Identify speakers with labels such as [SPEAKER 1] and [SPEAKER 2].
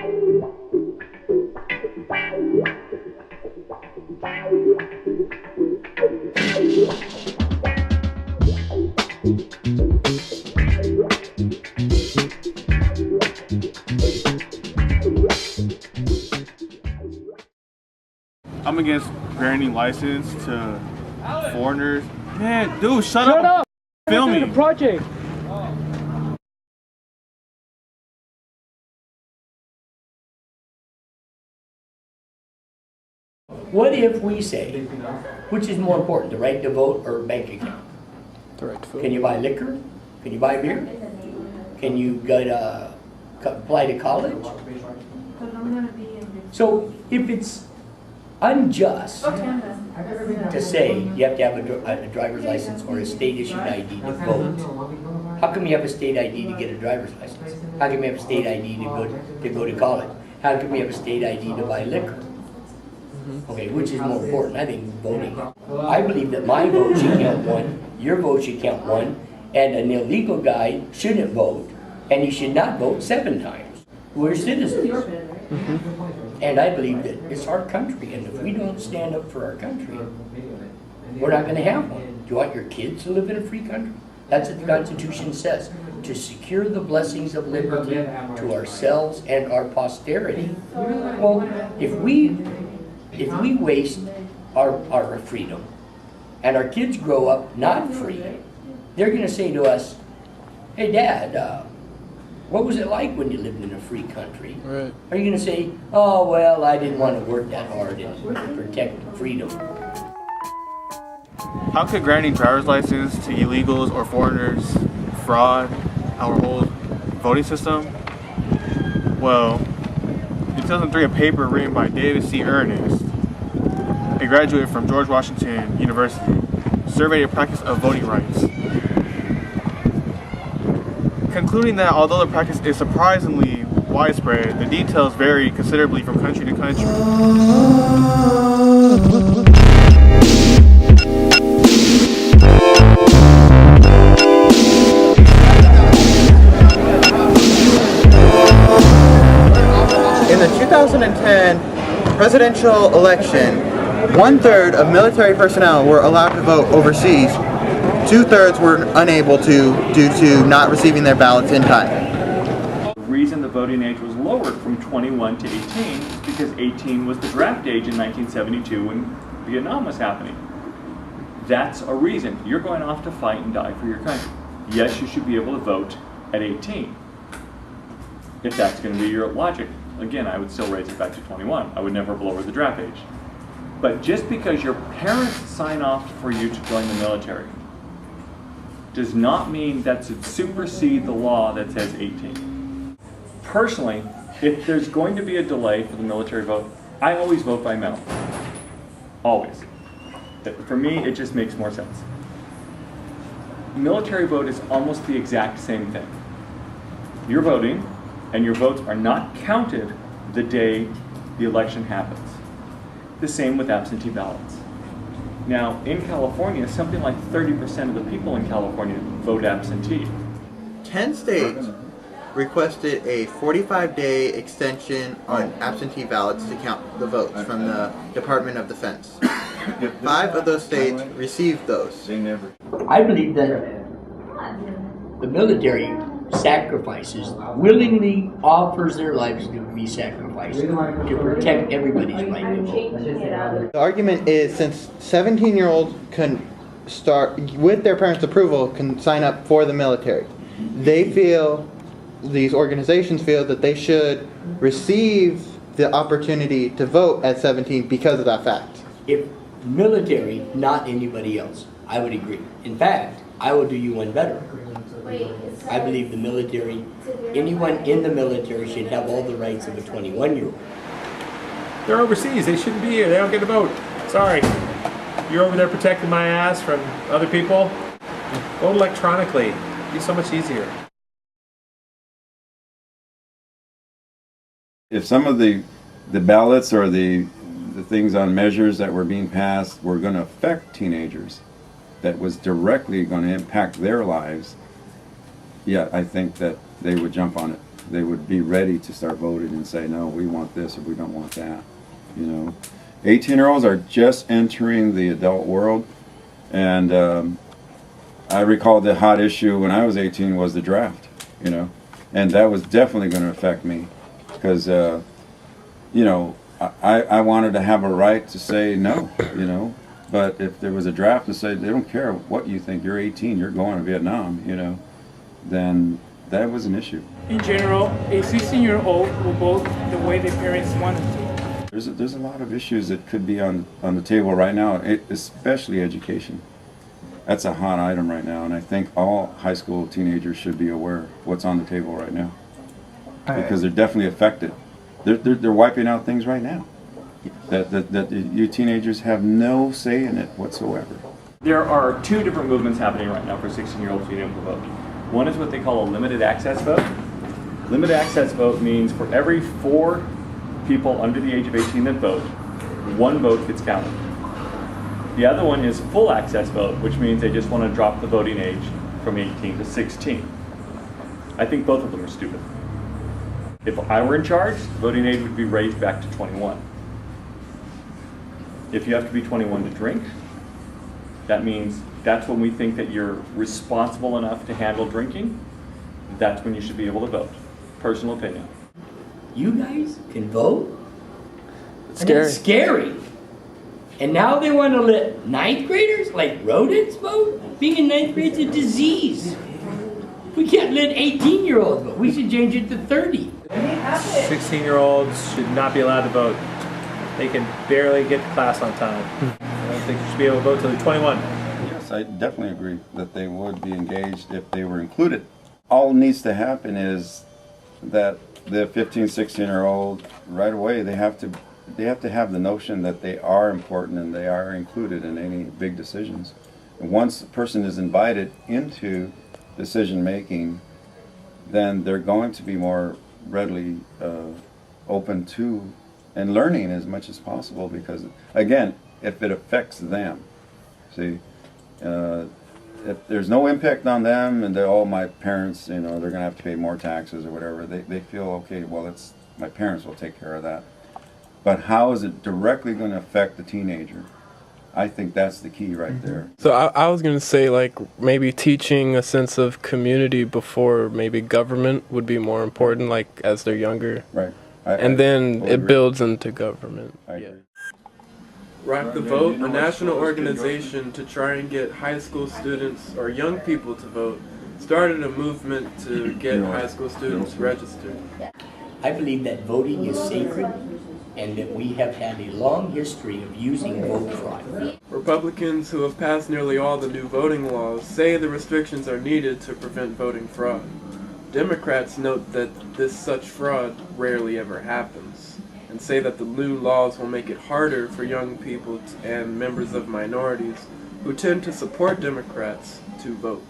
[SPEAKER 1] I'm against granting license to foreigners. Man, dude, shut up! Filming the project.
[SPEAKER 2] What if we say, which is more important, the right to vote or a bank account?
[SPEAKER 3] The right to vote.
[SPEAKER 2] Can you buy liquor? Can you buy beer? Can you apply to college? So if it's unjust to say you have to have a driver's license or a state-issued ID to vote, how come you have a state ID to get a driver's license? How come you have a state ID to go to college? How come you have a state ID to buy liquor? Okay, which is more important? I think voting. I believe that my vote should count one, your vote should count one, and an illegal guy shouldn't vote, and he should not vote 7 times. We're citizens. And I believe that it's our country, and if we don't stand up for our country, we're not going to have one. Do you want your kids to live in a free country? That's what the Constitution says, to secure the blessings of liberty to ourselves and our posterity. Well, if we waste our freedom, and our kids grow up not free, they're going to say to us, hey, Dad, what was it like when you lived in a free country?
[SPEAKER 3] Right.
[SPEAKER 2] Are you going to say, oh, well, I didn't want to work that hard and protect freedom?
[SPEAKER 1] How could granting driver's license to illegals or foreigners fraud our whole voting system? Well, in 2003, a paper written by David C. Ernest, a graduate from George Washington University, surveyed a practice of voting rights, concluding that although the practice is surprisingly widespread, the details vary considerably from country to country.
[SPEAKER 4] In the 2010 presidential election, 1/3 of military personnel were allowed to vote overseas. 2/3 were unable to due to not receiving their ballots in time.
[SPEAKER 5] The reason the voting age was lowered from 21 to 18 is because 18 was the draft age in 1972 when Vietnam was happening. That's a reason. You're going off to fight and die for your country. Yes, you should be able to vote at 18. If that's going to be your logic. Again, I would still raise it back to 21. I would never lower the draft age. But just because your parents sign off for you to join the military does not mean that should supersede the law that says 18. Personally, if there's going to be a delay for the military vote, I always vote by mail. Always. For me, it just makes more sense. Military vote is almost the exact same thing. You're voting, and your votes are not counted the day the election happens. The same with absentee ballots. Now, in California, something like 30% of the people in California vote absentee.
[SPEAKER 4] 10 states requested a 45-day extension on absentee ballots to count the votes from the Department of Defense. 5 of those states received those.
[SPEAKER 2] I believe that the military sacrifices, willingly offers their lives to be sacrificed to protect everybody's right to vote.
[SPEAKER 4] The argument is since 17-year-olds can start, with their parents' approval, can sign up for the military. They feel, these organizations feel that they should receive the opportunity to vote at 17 because of that fact.
[SPEAKER 2] If military, not anybody else, I would agree. In fact, I will do you one better. I believe the military, anyone in the military should have all the rights of a 21-year-old.
[SPEAKER 6] They're overseas. They shouldn't be here. They don't get to vote. Sorry. You're over there protecting my ass from other people. Vote electronically. It'd be so much easier.
[SPEAKER 7] If some of the ballots or the things on measures that were being passed were going to affect teenagers, that was directly going to impact their lives, yeah, I think that they would jump on it. they would be ready to start voting and say, no, we want this or we don't want that. 18-year-olds are just entering the adult world, and I recall the hot issue when I was 18 was the draft, and that was definitely going to affect me because, I wanted to have a right to say no, but if there was a draft to say they don't care what you think, you're 18, you're going to Vietnam, then that was an issue.
[SPEAKER 3] In general, a 16-year-old will vote the way their parents want them to.
[SPEAKER 7] There's a lot of issues that could be on the table right now, especially education. That's a hot item right now, and I think all high school teenagers should be aware of what's on the table right now, because they're definitely affected. They're wiping out things right now that you teenagers have no say in it whatsoever.
[SPEAKER 5] There are two different movements happening right now for 16-year-olds being able to vote. One is what they call a limited access vote. Limited access vote means for every 4 people under the age of 18 that vote, 1 vote gets counted. The other one is full access vote, which means they just want to drop the voting age from 18 to 16. I think both of them are stupid. If I were in charge, voting age would be raised back to 21. If you have to be 21 to drink, that means that's when we think that you're responsible enough to handle drinking. That's when you should be able to vote. Personal opinion.
[SPEAKER 2] You guys can vote?
[SPEAKER 1] It's
[SPEAKER 2] And
[SPEAKER 1] scary.
[SPEAKER 2] it's scary. And now they want to let 9th graders, like rodents, vote? Being in 9th grade is a disease. We can't let 18-year-olds vote. We should change it to 30.
[SPEAKER 6] 16-year-olds should not be allowed to vote. They can barely get to class on time. I don't think you should be able to vote till they're 21.
[SPEAKER 7] Yes, I definitely agree that they would be engaged if they were included. All needs to happen is that the 15, 16-year-old right away they have to have the notion that they are important and they are included in any big decisions. And once a person is invited into decision making, then they're going to be more readily open to and learning as much as possible, because again, if it affects them, see, if there's no impact on them and they're all my parents, they're going to have to pay more taxes or whatever, they feel, okay, well, it's my parents will take care of that. But how is it directly going to affect the teenager? I think that's the key right there.
[SPEAKER 8] So I was going to say, like, maybe teaching a sense of community before maybe government would be more important, like, as they're younger.
[SPEAKER 7] Right.
[SPEAKER 8] And then
[SPEAKER 7] totally
[SPEAKER 8] it
[SPEAKER 7] agree.
[SPEAKER 8] builds into government.
[SPEAKER 7] I agree.
[SPEAKER 9] Rock the Vote, a national organization to try and get high school students or young people to vote, started a movement to get high school students registered.
[SPEAKER 2] I believe that voting is sacred and that we have had a long history of using vote fraud.
[SPEAKER 9] Republicans, who have passed nearly all the new voting laws, say the restrictions are needed to prevent voting fraud. Democrats note that such fraud rarely ever happens, and say that the new laws will make it harder for young people and members of minorities who tend to support Democrats to vote.